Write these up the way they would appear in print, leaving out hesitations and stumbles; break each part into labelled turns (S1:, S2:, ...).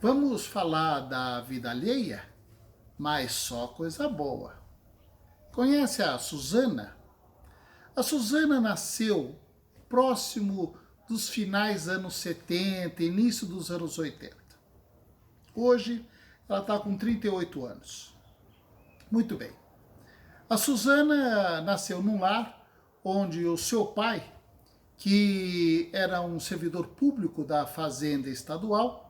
S1: Vamos falar da vida alheia, mas só coisa boa. Conhece a Susana? A Susana nasceu próximo dos finais anos 70, início dos anos 80. Hoje ela está com 38 anos. Muito bem. A Susana nasceu num lar onde o seu pai, que era um servidor público da fazenda estadual,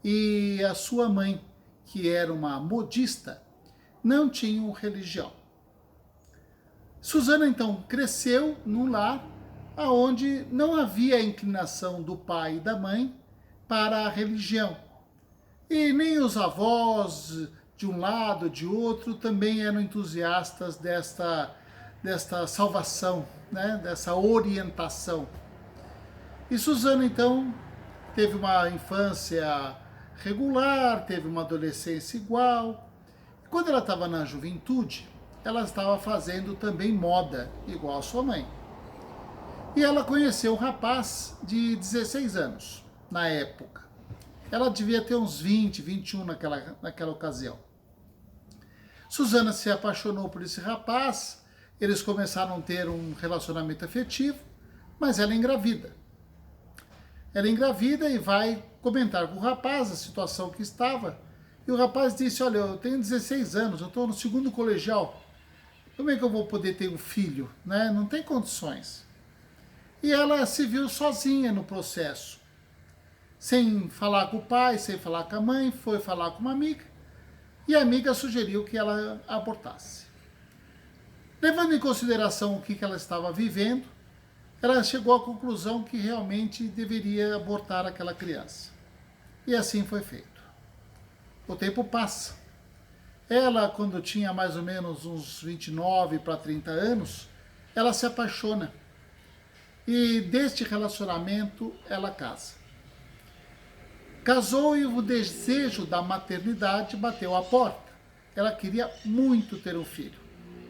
S1: e a sua mãe, que era uma modista, não tinham religião. Susana então cresceu num lar onde não havia inclinação do pai e da mãe para a religião. E nem os avós, de um lado, de outro, também eram entusiastas desta salvação, né? Dessa orientação. E Susana então teve uma infância regular, teve uma adolescência igual. Quando ela estava na juventude, ela estava fazendo também moda, igual a sua mãe. E ela conheceu um rapaz de 16 anos, na época. Ela devia ter uns 20, 21 naquela ocasião. Susana se apaixonou por esse rapaz, eles começaram a ter um relacionamento afetivo, mas ela engravida. Ela engravida e vai comentar com o rapaz a situação que estava. E o rapaz disse, olha, eu tenho 16 anos, eu estou no segundo colegial. Como é que eu vou poder ter um filho? Né? Não tem condições. E ela se viu sozinha no processo. Sem falar com o pai, sem falar com a mãe, foi falar com uma amiga. E a amiga sugeriu que ela abortasse. Levando em consideração o que ela estava vivendo, ela chegou à conclusão que realmente deveria abortar aquela criança. E assim foi feito. O tempo passa. Ela, quando tinha mais ou menos uns 29 para 30 anos, ela se apaixona. E deste relacionamento, ela casa. Casou e o desejo da maternidade bateu à porta. Ela queria muito ter um filho.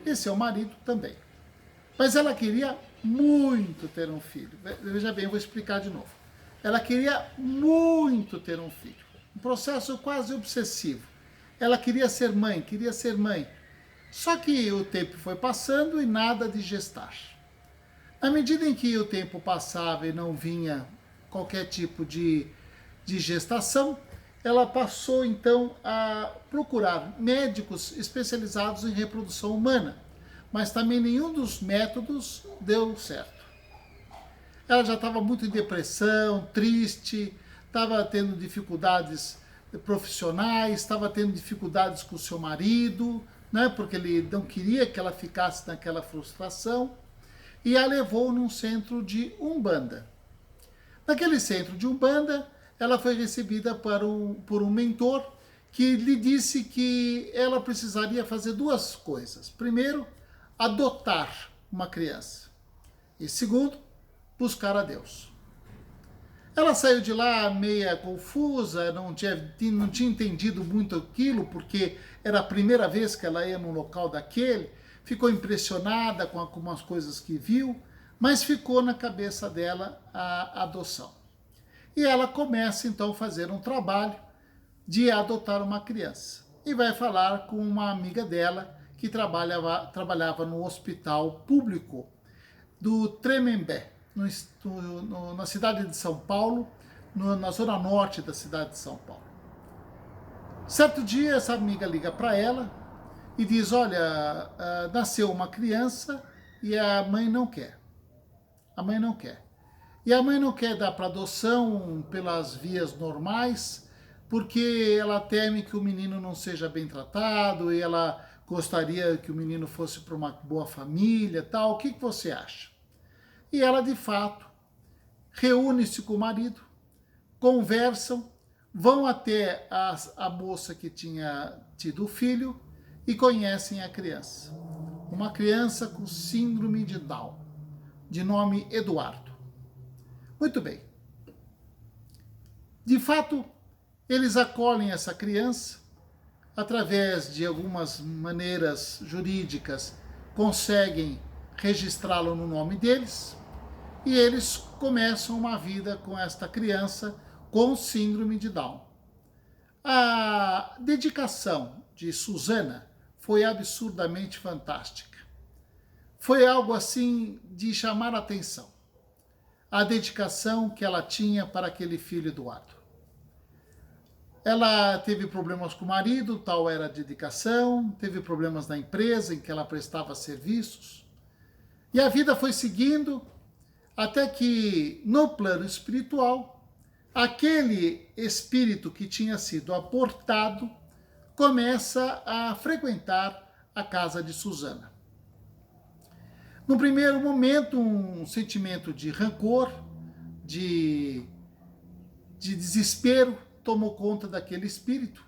S1: E seu marido também. Mas ela queria muito ter um filho. Veja bem, eu vou explicar de novo. Ela queria muito ter um filho. Um processo quase obsessivo. Ela queria ser mãe, queria ser mãe. Só que o tempo foi passando e nada de gestar. Na medida em que o tempo passava e não vinha qualquer tipo de gestação, ela passou então a procurar médicos especializados em reprodução humana. Mas também nenhum dos métodos deu certo. Ela já estava muito em depressão, triste, estava tendo dificuldades profissionais, estava tendo dificuldades com o seu marido, né, porque ele não queria que ela ficasse naquela frustração, e a levou num centro de Umbanda. Naquele centro de Umbanda, ela foi recebida por um mentor que lhe disse que ela precisaria fazer duas coisas. Primeiro, adotar uma criança. E segundo, buscar a Deus. Ela saiu de lá meia confusa, não tinha entendido muito aquilo, porque era a primeira vez que ela ia num local daquele, ficou impressionada com algumas coisas que viu, mas ficou na cabeça dela a adoção. E ela começa então a fazer um trabalho de adotar uma criança. E vai falar com uma amiga dela, que trabalhava no hospital público do Tremembé, na cidade de São Paulo, na zona norte da cidade de São Paulo. Certo dia, essa amiga liga para ela e diz, olha, nasceu uma criança e a mãe não quer. A mãe não quer. E a mãe não quer dar para adoção pelas vias normais, porque ela teme que o menino não seja bem tratado e ela gostaria que o menino fosse para uma boa família, tal. O que você acha? E ela, de fato, reúne-se com o marido, conversam, vão até a moça que tinha tido o filho e conhecem a criança. Uma criança com síndrome de Down, de nome Eduardo. Muito bem. De fato, eles acolhem essa criança, através de algumas maneiras jurídicas, conseguem registrá-lo no nome deles, e eles começam uma vida com esta criança com síndrome de Down. A dedicação de Susana foi absurdamente fantástica. Foi algo assim de chamar a atenção. A dedicação que ela tinha para aquele filho Eduardo. Ela teve problemas com o marido, tal era a dedicação, teve problemas na empresa em que ela prestava serviços. E a vida foi seguindo até que, no plano espiritual, aquele espírito que tinha sido abortado começa a frequentar a casa de Susana. No primeiro momento, um sentimento de rancor, de desespero tomou conta daquele espírito,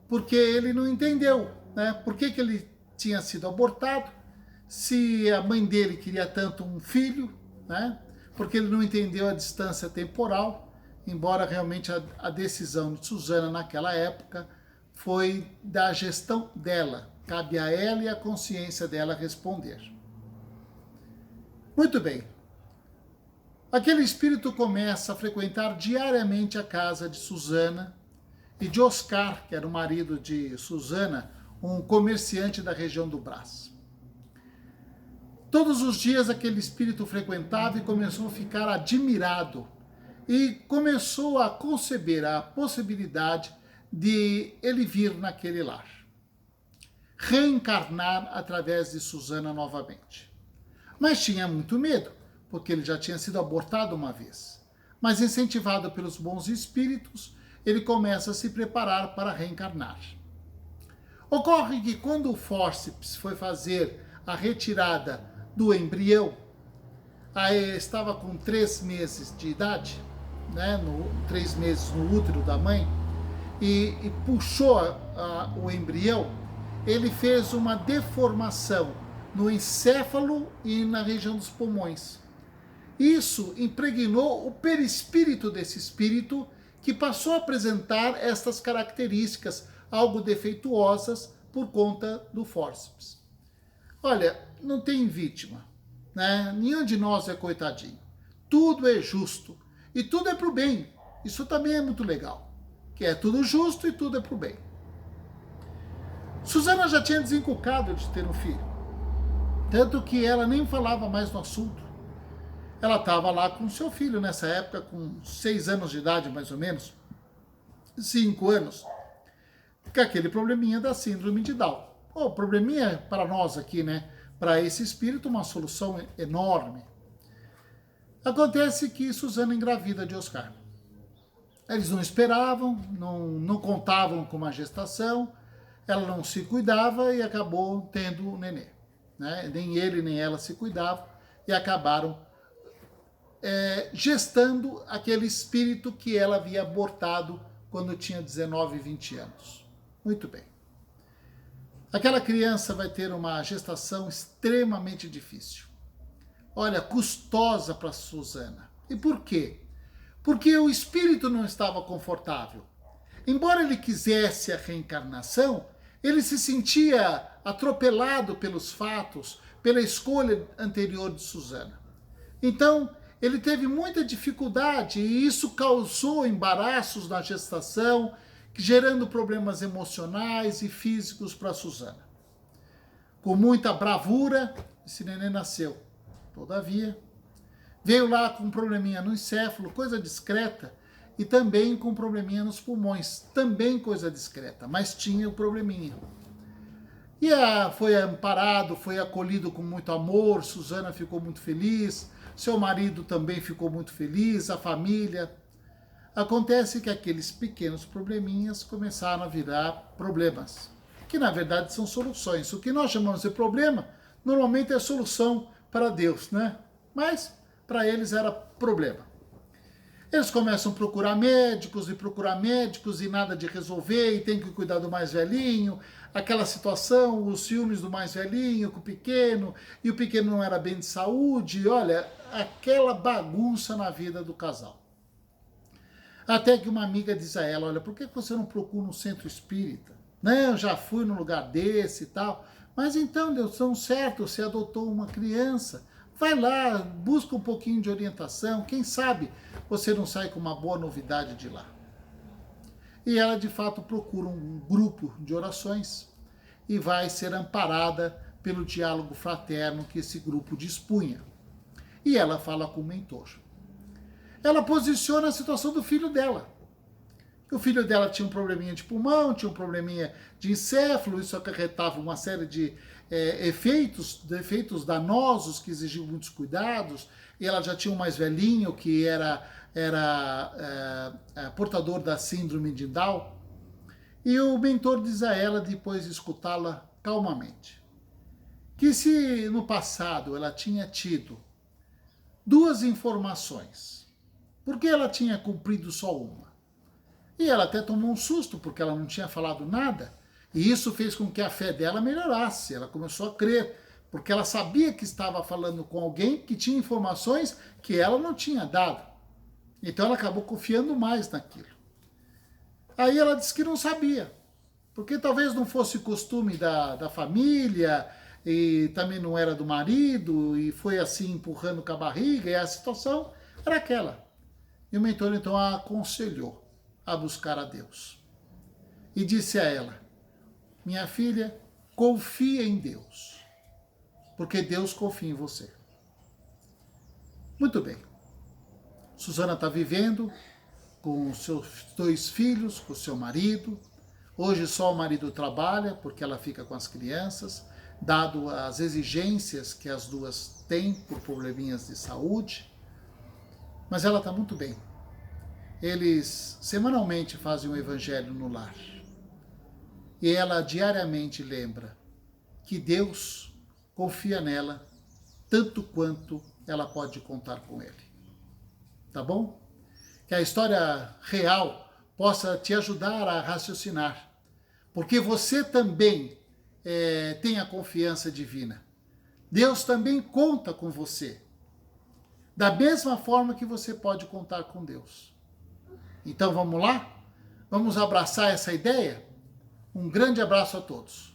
S1: porque ele não entendeu, né? Por que ele tinha sido abortado, se a mãe dele queria tanto um filho, né? Porque ele não entendeu a distância temporal, embora realmente a decisão de Susana naquela época foi da gestão dela, cabe a ela e a consciência dela responder. Muito bem. Aquele espírito começa a frequentar diariamente a casa de Susana e de Oscar, que era o marido de Susana, um comerciante da região do Brás. Todos os dias aquele espírito frequentava e começou a ficar admirado e começou a conceber a possibilidade de ele vir naquele lar, reencarnar através de Susana novamente. Mas tinha muito medo, porque ele já tinha sido abortado uma vez. Mas incentivado pelos bons espíritos, ele começa a se preparar para reencarnar. Ocorre que quando o fórceps foi fazer a retirada do embrião, aí estava com 3 meses de idade, né, 3 meses no útero da mãe, e puxou o embrião, ele fez uma deformação no encéfalo e na região dos pulmões. Isso impregnou o perispírito desse espírito, que passou a apresentar estas características algo defeituosas por conta do fórceps. Olha, não tem vítima, né? Nenhum de nós é coitadinho. Tudo é justo e tudo é para o bem. Isso também é muito legal, que é tudo justo e tudo é para o bem. Susana já tinha desencucado de ter um filho, tanto que ela nem falava mais no assunto. Ela estava lá com seu filho nessa época, com 6 anos de idade, mais ou menos, 5 anos, com aquele probleminha da síndrome de Down. O probleminha para nós aqui, né? Para esse espírito, uma solução enorme. Acontece que Susana engravida de Oscar. Eles não esperavam, não contavam com uma gestação, ela não se cuidava e acabou tendo o nenê, né? Nem ele nem ela se cuidavam e acabaram gestando aquele espírito que ela havia abortado quando tinha 19, 20 anos. Muito bem. Aquela criança vai ter uma gestação extremamente difícil. Olha, custosa para Susana. E por quê? Porque o espírito não estava confortável. Embora ele quisesse a reencarnação, ele se sentia atropelado pelos fatos, pela escolha anterior de Susana. Então, ele teve muita dificuldade e isso causou embaraços na gestação, gerando problemas emocionais e físicos para Susana. Com muita bravura, esse neném nasceu. Todavia, veio lá com um probleminha no encéfalo, coisa discreta, e também com um probleminha nos pulmões, também coisa discreta, mas tinha o probleminha. E foi amparado, foi acolhido com muito amor, Susana ficou muito feliz, seu marido também ficou muito feliz, a família. Acontece que aqueles pequenos probleminhas começaram a virar problemas, que na verdade são soluções. O que nós chamamos de problema, normalmente é solução para Deus, né? Mas para eles era problema. Eles começam a procurar médicos e nada de resolver, e tem que cuidar do mais velhinho, aquela situação, os ciúmes do mais velhinho com o pequeno, e o pequeno não era bem de saúde, olha, aquela bagunça na vida do casal. Até que uma amiga diz a ela, olha, por que você não procura um centro espírita? Não, eu já fui num lugar desse e tal, mas então deu tão certo, você adotou uma criança, vai lá, busca um pouquinho de orientação, quem sabe você não sai com uma boa novidade de lá. E ela, de fato, procura um grupo de orações e vai ser amparada pelo diálogo fraterno que esse grupo dispunha. E ela fala com o mentor. Ela posiciona a situação do filho dela. O filho dela tinha um probleminha de pulmão, tinha um probleminha de encéfalo, isso acarretava uma série de defeitos danosos que exigiam muitos cuidados, e ela já tinha um mais velhinho que era portador da síndrome de Down, e o mentor diz a ela, depois de escutá-la calmamente, que se no passado ela tinha tido duas informações, porque ela tinha cumprido só uma, e ela até tomou um susto, porque ela não tinha falado nada, e isso fez com que a fé dela melhorasse. Ela começou a crer, porque ela sabia que estava falando com alguém que tinha informações que ela não tinha dado. Então ela acabou confiando mais naquilo. Aí ela disse que não sabia, porque talvez não fosse costume da família, e também não era do marido, e foi assim empurrando com a barriga, e a situação era aquela. E o mentor então a aconselhou a buscar a Deus. E disse a ela: minha filha, confia em Deus, porque Deus confia em você. Muito bem. Suzana está vivendo com os seus 2 filhos, com o seu marido. Hoje só o marido trabalha, porque ela fica com as crianças, dado as exigências que as duas têm por probleminhas de saúde. Mas ela está muito bem. Eles semanalmente fazem o evangelho no lar. E ela diariamente lembra que Deus confia nela tanto quanto ela pode contar com Ele. Tá bom? Que a história real possa te ajudar a raciocinar. Porque você também tem a confiança divina. Deus também conta com você. Da mesma forma que você pode contar com Deus. Então vamos lá? Vamos abraçar essa ideia? Um grande abraço a todos.